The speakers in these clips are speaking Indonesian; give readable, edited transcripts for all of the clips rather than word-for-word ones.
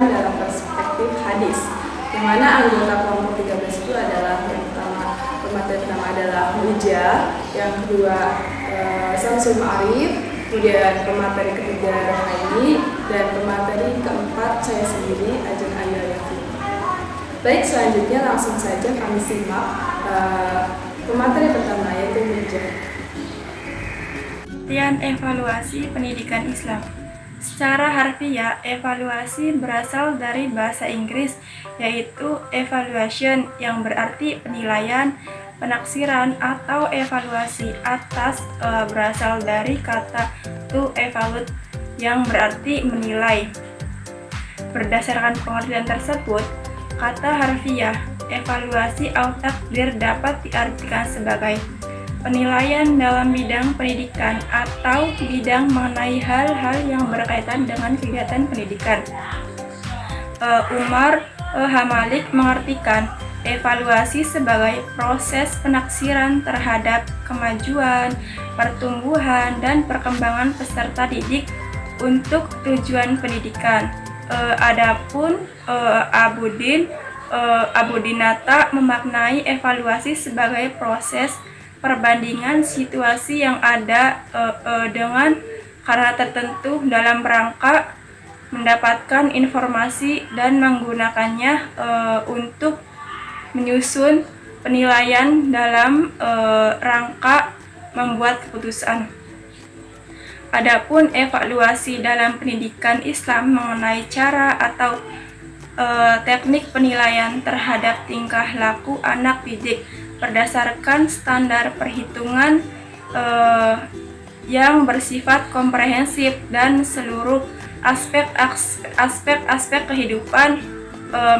dalam perspektif hadis, yang mana anggota kelompok 13 itu adalah yang pertama, pemateri pertama adalah Hujah, yang kedua Samsul Ma'arif, kemudian pemateri ketiga Rohaini, dan pemateri keempat saya sendiri, Ajeng Ayu Yafi. Baik, selanjutnya langsung saja kami simak pemateri pertama, yaitu Hujah. Pengertian evaluasi pendidikan Islam. Secara harfiah, evaluasi berasal dari bahasa Inggris, yaitu evaluation, yang berarti penilaian, penaksiran, atau evaluasi. Berasal dari kata to evaluate, yang berarti menilai. Berdasarkan pengertian tersebut, kata harfiah evaluasi atau takdir dapat diartikan sebagai penilaian dalam bidang pendidikan atau bidang mengenai hal-hal yang berkaitan dengan kegiatan pendidikan. Umar Hamalik mengartikan evaluasi sebagai proses penaksiran terhadap kemajuan, pertumbuhan, dan perkembangan peserta didik untuk tujuan pendidikan. Adapun Abu Dinata memaknai evaluasi sebagai proses perbandingan situasi yang ada dengan karena tertentu dalam rangka mendapatkan informasi dan menggunakannya untuk menyusun penilaian dalam rangka membuat keputusan. Adapun evaluasi dalam pendidikan Islam mengenai cara atau teknik penilaian terhadap tingkah laku anak didik berdasarkan standar perhitungan yang bersifat komprehensif dan seluruh aspek kehidupan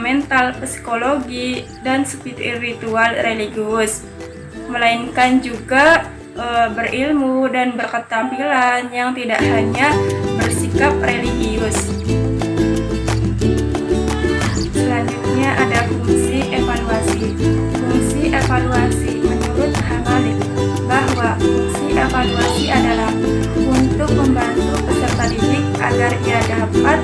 mental, psikologi, dan spiritual religius, melainkan juga berilmu dan berketampilan yang tidak hanya bersikap religius. Selanjutnya ada fungsi evaluasi. Fungsi evaluasi menurut Hamalik bahwa fungsi evaluasi adalah untuk membantu peserta didik agar ia dapat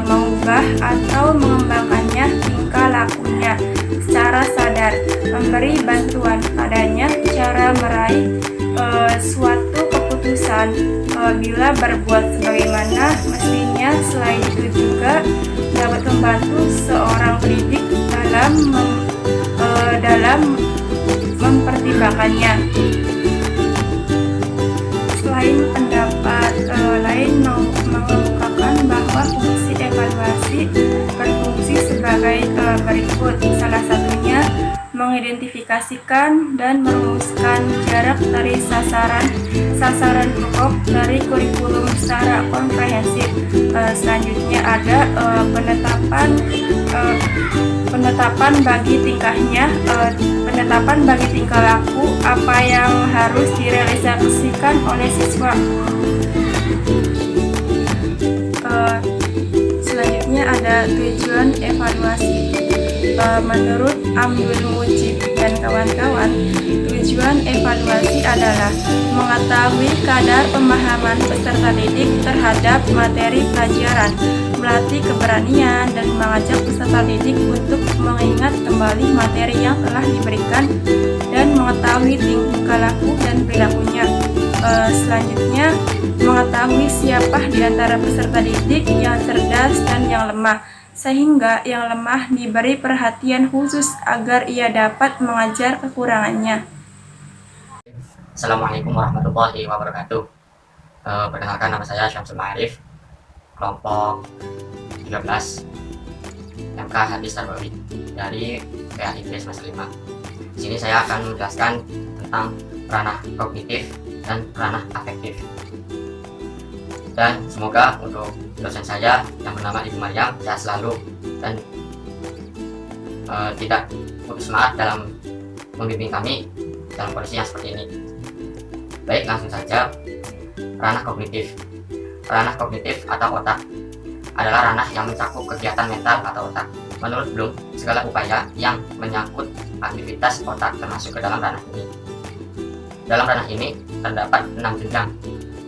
mengubah atau mengembangkannya tingkah lakunya secara sadar, memberi bantuan padanya cara meraih suatu keputusan bila berbuat sebagaimana mestinya. Selain itu juga dapat membantu seorang pendidik dalam mempertimbangkannya. Selain pendapat lain mengemukakan bahwa fungsi evaluasi berfungsi sebagai berikut. Salah satunya mengidentifikasikan dan merumuskan jarak dari sasaran pokok dari kurikulum secara komprehensif. Selanjutnya ada penetapan bagi tingkah laku apa yang harus direalisasikan oleh siswa. Selanjutnya ada tujuan evaluasi. Menurut Abdul Mujib dan kawan-kawan, tujuan evaluasi adalah mengetahui kadar pemahaman peserta didik terhadap materi pelajaran, melatih keberanian, dan mengajak peserta didik untuk mengingat kembali materi yang telah diberikan dan mengetahui tingkah laku dan perilakunya. Selanjutnya, mengetahui siapa di antara peserta didik yang cerdas dan yang lemah, sehingga yang lemah diberi perhatian khusus agar ia dapat mengajar kekurangannya. Assalamualaikum warahmatullahi wabarakatuh. Perkenalkan, nama saya Samsul Ma'arif, kelompok 13 MK Hadis Tarbawi dari PAIB semester 5. Di sini saya akan menjelaskan tentang ranah kognitif dan ranah afektif. Dan semoga untuk dosen saya yang bernama Ibu Maryam sehat selalu dan tidak putus semangat dalam membimbing kami dalam kondisi yang seperti ini. Baik, langsung saja. Ranah kognitif. Ranah kognitif atau otak adalah ranah yang mencakup kegiatan mental atau otak. Menurut Bloom, segala upaya yang menyangkut aktivitas otak termasuk ke dalam ranah ini. Dalam ranah ini terdapat 6 jenjang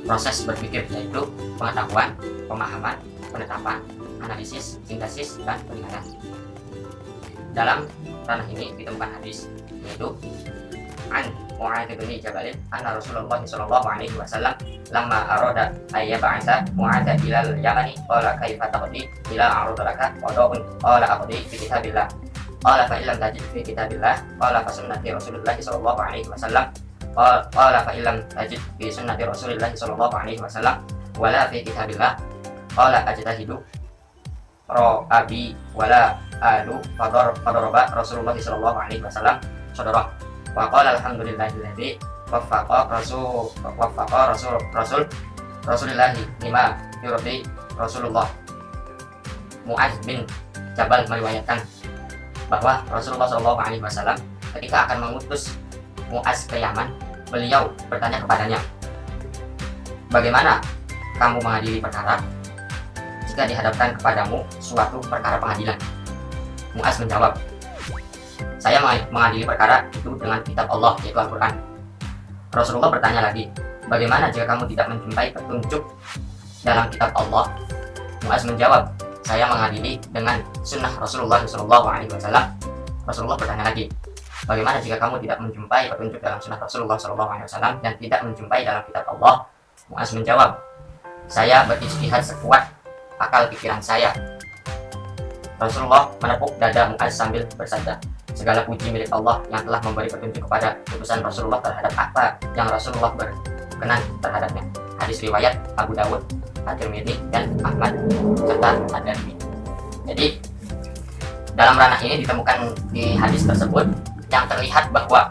proses berpikir, yaitu pengetahuan, pemahaman, penetapan, analisis, sintesis, dan penilaian. Dalam ranah ini ditemukan hadis, yaitu an Mu'adz bin Jabal anna Rasulullah sallallahu alaihi wasallam lamma arada ay yab'atha Mu'adz ila al-Yamani qala kaifa taqdi ila a'rudalaka qada'un qala aqdi fi kitabillah qala fa illam tajid fi kitabillah qala fa sunnati Rasulillah sallallahu alaihi wasallam qala fa illam tajid fi sunnati Rasulillah sallallahu alaihi wasallam wala fi kitabillah qala ajtahidu abi wala alu fadaraba Rasulullah sallallahu alaihi wasallam sadarah wa qala alhamdulillahilladzi waffaqa Rasulillah lima yurdi Rasulullah. Mu'adz bin Jabal meriwayatkan bahwa Rasulullah sallallahu alaihi wasallam ketika akan mengutus Mu'adz ke Yaman, beliau bertanya kepadanya, bagaimana kamu mengadili perkara jika dihadapkan kepadamu suatu perkara pengadilan? Mu'adz menjawab, saya mengadili perkara itu dengan kitab Allah, yaitu Al-Quran. Rasulullah bertanya lagi, bagaimana jika kamu tidak menjumpai petunjuk dalam kitab Allah? Mu'adz menjawab, saya mengadili dengan sunnah Rasulullah SAW. Rasulullah bertanya lagi, bagaimana jika kamu tidak menjumpai petunjuk dalam sunnah Rasulullah SAW dan tidak menjumpai dalam kitab Allah? Mu'adz menjawab, saya berijtihad sekuat akal pikiran saya. Rasulullah menepuk dada Mu'adz sambil bersabda, segala puji milik Allah yang telah memberi petunjuk kepada utusan Rasulullah terhadap apa yang Rasulullah berkenan terhadapnya. Hadis riwayat Abu Dawud, At-Tirmidzi, dan Ahmad serta Ad-Darimi. Jadi dalam ranah ini ditemukan di hadis tersebut yang terlihat bahwa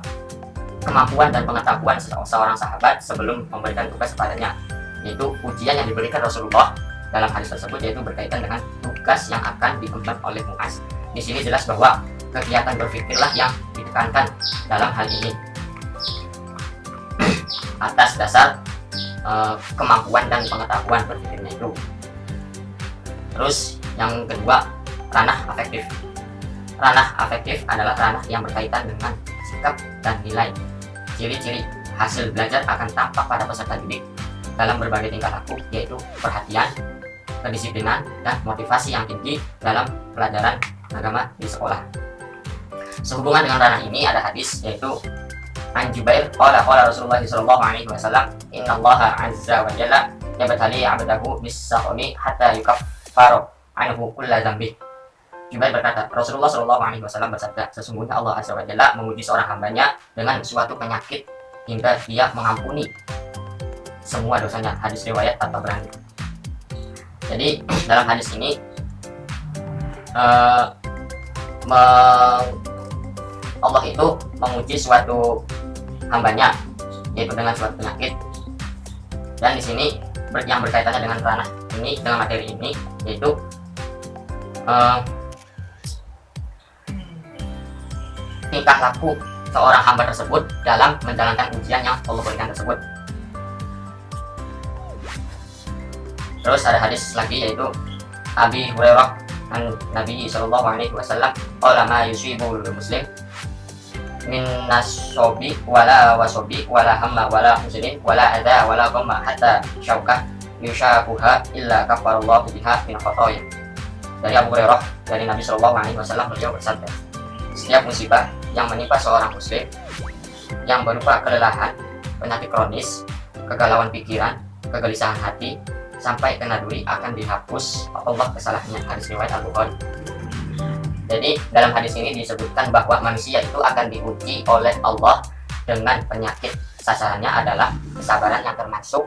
kemampuan dan pengetahuan seorang sahabat sebelum memberikan tugas kepadanya, yaitu ujian yang diberikan Rasulullah dalam hadis tersebut, yaitu berkaitan dengan tugas yang akan diemban oleh Mu'adz. Di sini jelas bahwa kegiatan berpikirlah yang ditekankan dalam hal ini atas dasar kemampuan dan pengetahuan berpikirnya itu. Terus yang kedua, ranah afektif. Ranah afektif adalah ranah yang berkaitan dengan sikap dan nilai. Ciri-ciri hasil belajar akan tampak pada peserta didik dalam berbagai tingkah laku, yaitu perhatian, kedisiplinan, dan motivasi yang tinggi dalam pelajaran agama di sekolah. Sehubungan dengan ranah ini ada hadis, yaitu an Jubair qala Rasulullah sallallahu alaihi wasallam innallaha azza wa jalla yabtali 'abdahu bis-sahmi hatta yukaffaru anhu kullu dzambi. Jubair berkata, Rasulullah sallallahu alaihi wasallam bersabda, sesungguhnya Allah azza wa jalla menguji seorang hambanya dengan suatu penyakit hingga dia mengampuni semua dosanya. Hadis riwayat At-Tabrani. Jadi dalam hadis ini Allah itu menguji suatu hambanya, yaitu dengan suatu penyakit. Dan di sini yang berkaitannya dengan ranah ini, dengan materi ini, yaitu tingkah laku seorang hamba tersebut dalam menjalankan ujian yang Allah berikan tersebut. Terus ada hadis lagi, yaitu Abi Hurairah an Nabi sallallahu alaihi wasallam qala ma yusibu muslim min nasobi wala wasobi wala hamma wala huznin wala adha wala ghamma hatta syaukah yushabuha illa kafarallahu biha min khotoya. Dari Abu Hurairah, dari Nabi sallallahu alaihi wasallam, beliau bersabda, setiap musibah yang menimpa seorang muslim yang berupa kelelahan, penyakit kronis, kegalauan pikiran, kegelisahan hati, sampai kena duri akan dihapus Allah kesalahannya. Hadis riwayat Al-Bukhari. Jadi dalam hadis ini disebutkan bahwa manusia itu akan diuji oleh Allah dengan penyakit. Sasarannya adalah kesabaran yang termasuk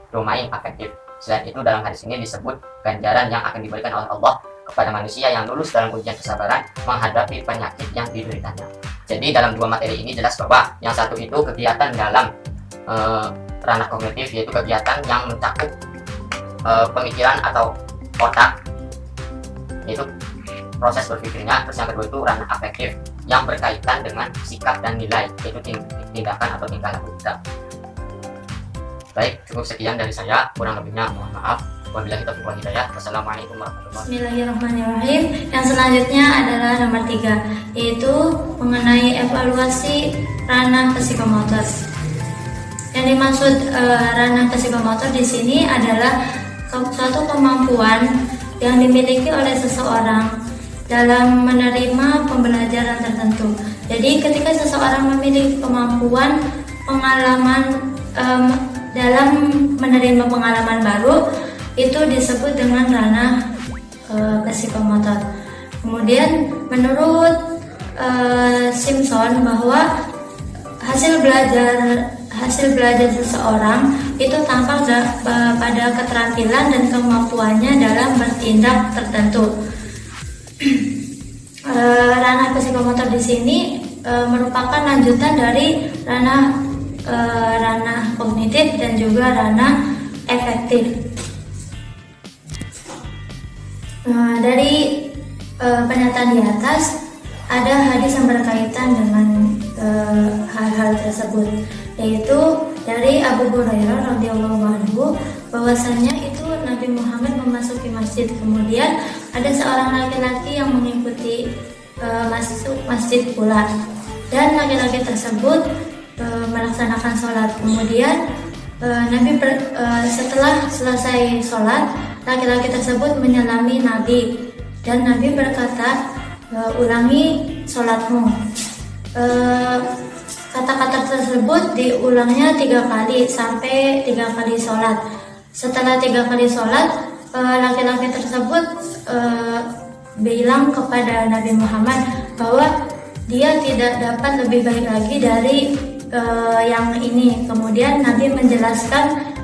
domain afektif. Selain itu dalam hadis ini disebut ganjaran yang akan diberikan oleh Allah kepada manusia yang lulus dalam ujian kesabaran menghadapi penyakit yang dideritanya. Jadi dalam dua materi ini jelas bahwa yang satu itu kegiatan dalam ranah kognitif, yaitu kegiatan yang mencakup pemikiran atau otak, yaitu proses berpikirnya. Terus yang kedua itu ranah afektif yang berkaitan dengan sikap dan nilai, yaitu tindakan atau tingkah laku kita. Baik, cukup sekian dari saya, kurang lebihnya mohon maaf. Wabillahi taufiq wal hidayah. Wassalamualaikum warahmatullahi wabarakatuh. Bismillahirrahmanirrahim. Yang selanjutnya adalah nomor 3, yaitu mengenai evaluasi ranah psikomotor. Yang dimaksud ranah psikomotor di sini adalah suatu kemampuan yang dimiliki oleh seseorang dalam menerima pembelajaran tertentu. Jadi ketika seseorang memiliki kemampuan pengalaman dalam menerima pengalaman baru, itu disebut dengan ranah psikomotor. Kemudian menurut Simpson bahwa hasil belajar seseorang itu tampak pada keterampilan dan kemampuannya dalam bertindak tertentu. Ranah psikomotor di sini merupakan lanjutan dari ranah kognitif dan juga ranah efektif. Dari pernyataan di atas ada hadis yang berkaitan dengan hal-hal tersebut, yaitu dari Abu Hurairah radhiyallahu anhu bahwasanya itu Nabi Muhammad memasuki masjid, kemudian ada seorang laki-laki yang mengikuti masuk masjid pula, dan laki-laki tersebut melaksanakan sholat. Kemudian Nabi setelah selesai sholat, laki-laki tersebut menyalami Nabi, dan Nabi berkata, ulangi sholatmu. Kata-kata tersebut diulangnya 3 kali sampai 3 kali sholat. Setelah 3 kali sholat, laki-laki tersebut bilang kepada Nabi Muhammad bahwa dia tidak dapat lebih baik lagi dari yang ini. Kemudian Nabi menjelaskan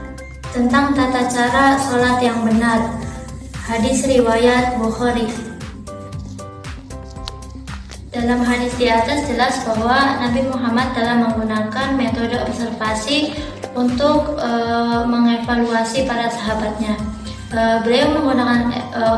tentang tata cara sholat yang benar. Hadis riwayat Bukhari. Dalam hadis di atas jelas bahwa Nabi Muhammad telah menggunakan metode observasi untuk mengevaluasi para sahabatnya. Beliau menggunakan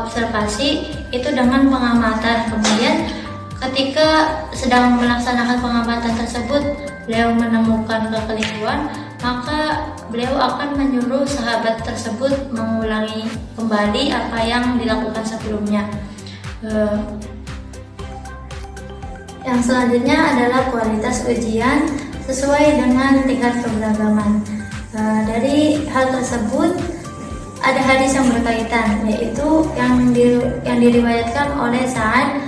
observasi itu dengan pengamatan. Kemudian ketika sedang melaksanakan pengamatan tersebut, beliau menemukan kekeliruan, maka beliau akan menyuruh sahabat tersebut mengulangi kembali apa yang dilakukan sebelumnya. Yang selanjutnya adalah kualitas ujian sesuai dengan tingkat keberagaman. Dari hal tersebut ada hadis yang berkaitan, yaitu yang diriwayatkan oleh Sa'ad.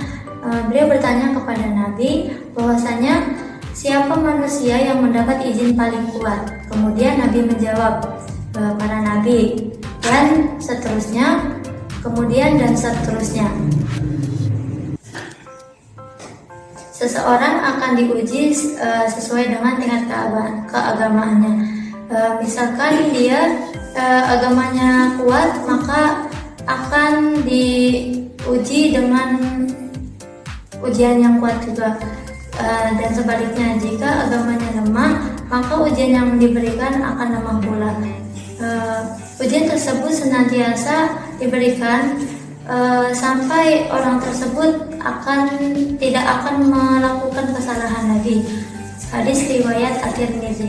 Beliau bertanya kepada Nabi bahwasanya siapa manusia yang mendapat izin paling kuat. Kemudian Nabi menjawab, para nabi, dan seterusnya, kemudian dan seterusnya. Seseorang akan diuji sesuai dengan tingkat keagamaannya. Misalkan dia agamanya kuat, maka akan diuji dengan ujian yang kuat juga. Dan sebaliknya, jika agamanya lemah, maka ujian yang diberikan akan lemah pula. Ujian tersebut senantiasa diberikan sampai orang tersebut tidak akan melakukan kesalahan lagi. Hadis riwayat At-Tirmidzi.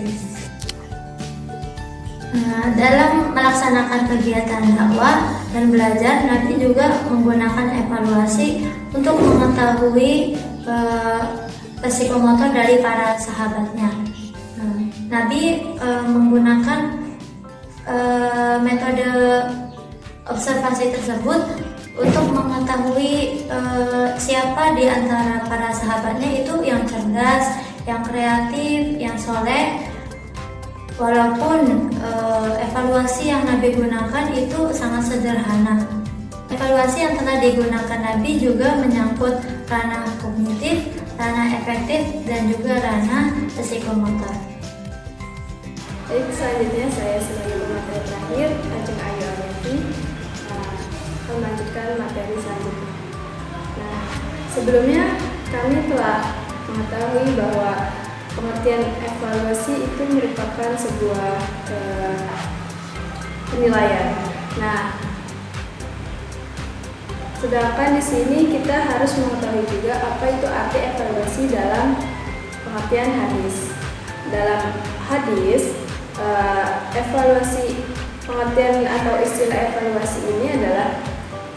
Dalam melaksanakan kegiatan dakwah dan belajar, Nabi juga menggunakan evaluasi untuk mengetahui psikomotor dari para sahabatnya. Nabi menggunakan metode observasi tersebut untuk mengetahui siapa di antara para sahabatnya itu yang cerdas, yang kreatif, yang soleh. Walaupun evaluasi yang Nabi gunakan itu sangat sederhana. Evaluasi yang telah digunakan Nabi juga menyangkut ranah kognitif, ranah efektif, dan juga ranah psikomotor. Baik, selanjutnya saya sebagai pemateri terakhir, Ajeng Ayu Aryati, melanjutkan materi selanjutnya. Nah, sebelumnya kami telah mengetahui bahwa pengertian evaluasi itu merupakan sebuah penilaian. Nah, sedangkan di sini kita harus mengetahui juga apa itu arti evaluasi dalam pengertian hadis. Dalam hadis, evaluasi, pengertian atau istilah evaluasi ini adalah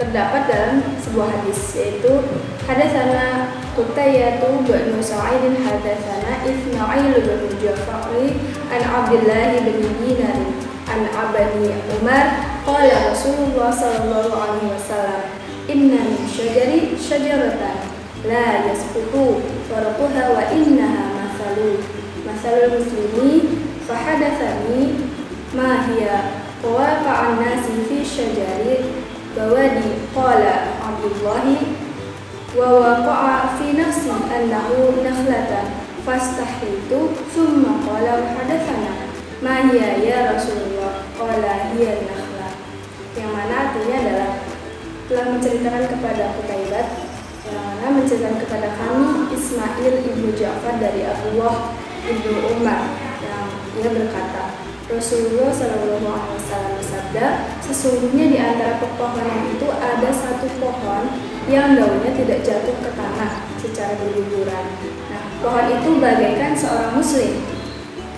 terdapat dalam sebuah hadis, yaitu hadatsana Qutayyatu bin Sa'id hadatsana Ismail bin Ja'far an Abdullah bin Dinar an Abani Umar qala Rasulullah sallallahu alaihi wasallam, inna min syajari syajaratan la yasqutu warquha wa innaha mathalul muslimi fahadatsani ma hiya waqa'an nasi fi syajari bawadi qala Abdullahi wa waqa'a fi nafsi annahu nakhlatan fastahitu thumma qala hadatsana ma hiya ya Rasulullah qala hiya nakhlah, yang mana artinya adalah telah menceritakan kepada Qutaibat, yang mana menceritakan kepada kami Ismail ibnu Ja'far dari Abdullah ibnu Umar, yang ia berkata, Rasulullah Shallallahu Alaihi Wasallam bersabda, sesungguhnya di antara pepohonan itu ada satu pohon yang daunnya tidak jatuh ke tanah secara berguguran. Nah, pohon itu bagaikan seorang muslim.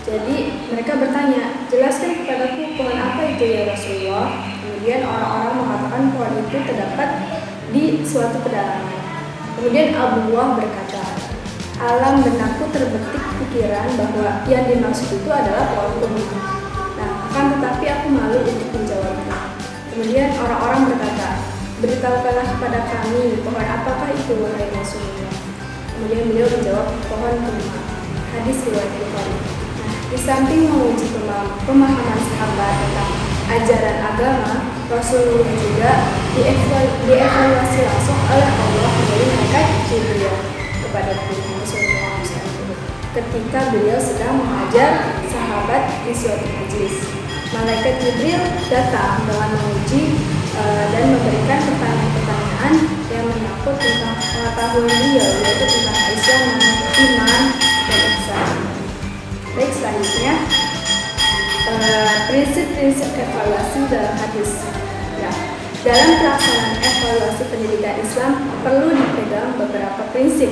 Jadi mereka bertanya, jelaskan kepadaku pohon apa itu ya Rasulullah. Kemudian orang-orang mengatakan pohon itu terdapat di suatu pedalaman. Kemudian Abdullah berkata, alam benakku terbetik pikiran bahwa yang dimaksud itu adalah pohon kurma. Akan tetapi aku malu untuk menjawabnya. Kemudian orang-orang berkata, beritahukanlah kepada kami pohon apakah itu wahai Rasulullah. Kemudian beliau menjawab, pohon kurma. Hadis riwayat Bukhari. Nah, di samping menguji pemahaman sahabat tentang ajaran agama, Rasulullah juga dievaluasi langsung oleh Allah melalui malaikat Jibril kepada Rasulullah SAW ketika beliau sedang mengajar sahabat di suatu majlis. Malaikat Jibril datang dengan menguji dan memberikan pertanyaan-pertanyaan yang menyangkut tentang pengetahuan beliau, yaitu tentang Islam, iman, dan ihsan. Baik, selanjutnya prinsip-prinsip evaluasi dalam hadis. Ya, dalam pelaksanaan evaluasi pendidikan Islam perlu dipegang beberapa prinsip,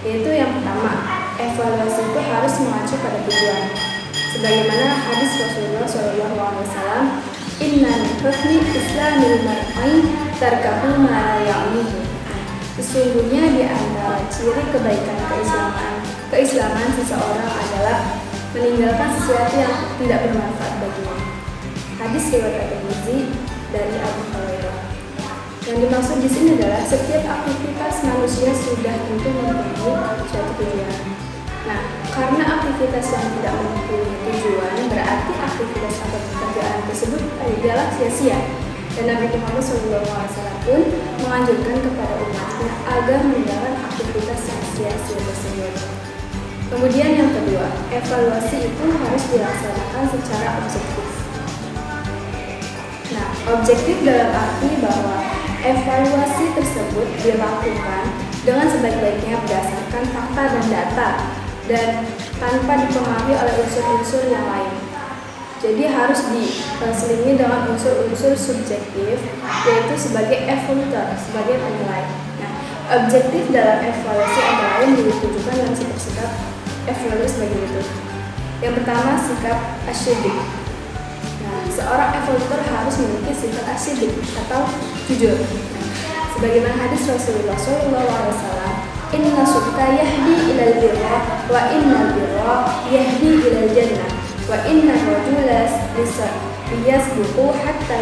yaitu yang pertama, evaluasi itu harus mengacu pada tujuan. Sebagaimana hadis Rasulullah SAW, inna min husni islamil mar'i tarkahu ma la ya'nihi. Sesungguhnya di antara ciri kebaikan keislaman seseorang adalah meninggalkan sesuatu yang tidak bermanfaat baginya. Hadis riwayat At-Tirmidzi dari Abu Hurairah. Yang dimaksud di sini adalah setiap aktivitas manusia sudah tentu mempunyai suatu tujuan. Nah, karena aktivitas yang tidak mempunyai tujuan berarti aktivitas atau pekerjaan tersebut adalah sia-sia. Dan Nabi Muhammad SAW pun menganjurkan kepada umatnya agar meninggalkan aktivitas yang sia-sia tersebut. Kemudian yang kedua, evaluasi itu harus dilaksanakan secara objektif. Nah, objektif dalam arti bahwa evaluasi tersebut dilakukan dengan sebaik-baiknya berdasarkan fakta dan data dan tanpa dipengaruhi oleh unsur-unsur yang lain. Jadi harus diselingi dengan unsur-unsur subjektif, yaitu sebagai evaluator, sebagai penilai. Nah, objektif dalam evaluasi antara lain ditujukan dalam sikap-sikap evaluasi sebagai berikut. Yang pertama, sikap asyidik. Nah, seorang evaluator harus memiliki sifat asyidik atau jujur. Sebagaimana hadis Rasulullah SAW, inna sudqa yahdi ilal birra wa innal birra yahdi ilal jannah wa inna rajulas liyasduqu hatta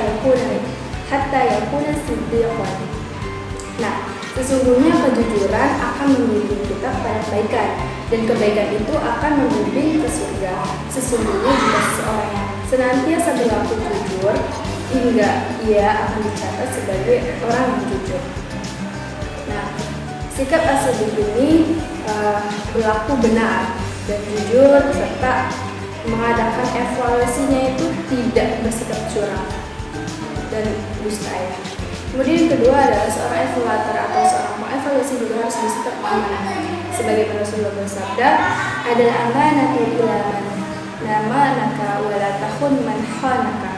yakuna siddiqan. Nah, sesungguhnya kejujuran akan membimbing kita kepada kebaikan, dan kebaikan itu akan membimbing ke surga. Sesungguhnya jika seseorang yang senantiasa berlaku jujur, hingga ia akan dicatat sebagai orang yang jujur. Nah, sikap asyidik ini berlaku benar dan jujur serta mengadakan evaluasinya itu tidak bersikap curang dan dusta ya. Kemudian yang kedua adalah seorang evaluator atau seorang mengevaluasi juga harus bersikap amanah. Sebagaimana Rasulullah bersabda, adalah amanatu ila man nama naka wala takhun man khanaka.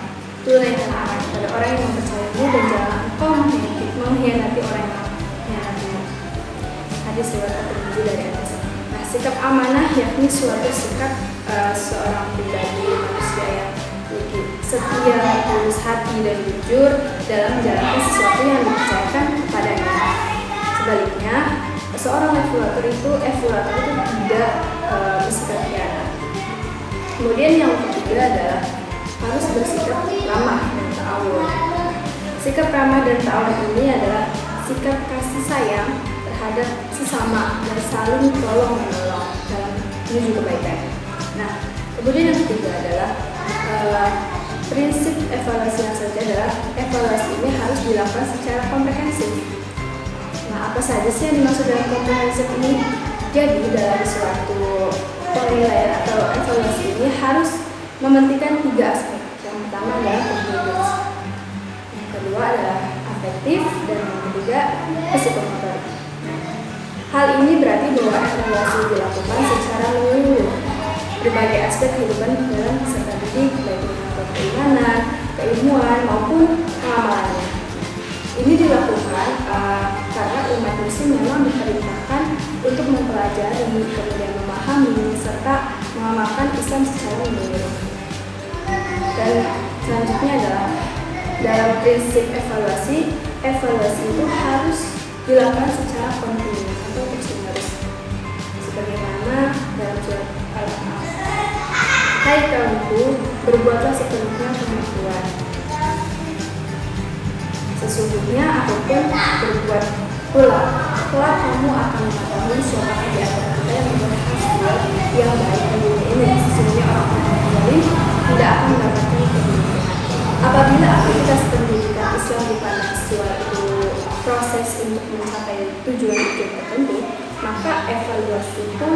Tunaikan amanah pada orang yang mempercayamu dan jangan engkau mengkhianati orang yang mengkhianatimu. Hadis riwayat At-Tirmidzi dari atas. Nah, sikap amanah yakni suatu sikap seorang pribadi manusia yang setia, tulus hati dan jujur dalam menjalankan sesuatu yang dipercayakan kepadanya. Sebaliknya, seorang evaluator itu tidak bersikap khianat. Kemudian yang ketiga adalah harus bersikap ramah dan taat. ta'awun. Sikap ramah dan ta'awun ini adalah sikap kasih sayang terhadap sesama dan saling tolong menolong dalam menuju kebaikan. Nah, kemudian yang ketiga adalah prinsip evaluasi yang selanjutnya adalah evaluasi ini harus dilakukan secara komprehensif. Nah, apa saja sih yang dimaksud dengan komprehensif ini? Jadi dalam suatu penilaian atau evaluasi ini harus mementingkan 3 aspek. Yang pertama adalah kognitif, yang kedua adalah afektif, dan yang ketiga psikomotor. Hal ini berarti bahwa evaluasi dilakukan secara menyeluruh berbagai aspek kehidupan dalam peserta didik, baik itu keimanan, keilmuan maupun pengamalannya. Ini dilakukan karena umat muslim memang diperintahkan untuk mempelajari, kemudian memahami, serta mengamalkan Islam secara menyeluruh. Dan selanjutnya adalah dalam prinsip evaluasi itu harus dilakukan secara kontinu atau terus-menerus. Sebagaimana dalam surat Al-An'am, hai kaumku, berbuatlah sepenuhnya kemampuan. Sesungguhnya aku pun berbuat pula. Kelak kamu akan mengetahui siapa di antara kita yang membuat hasil yang baik di dunia ini. Sesungguhnya orang-orang yang zalim tidak akan mendapatkan keberuntungan. Apabila aktivitas pendidikan Islam dipandang suatu proses untuk mencapai tujuan-tujuan tertentu, maka evaluasi pun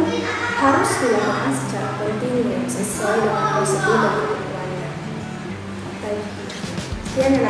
harus dilakukan secara kontinu sesuai dengan prosedur dan ketentuannya. Baik, sekian yang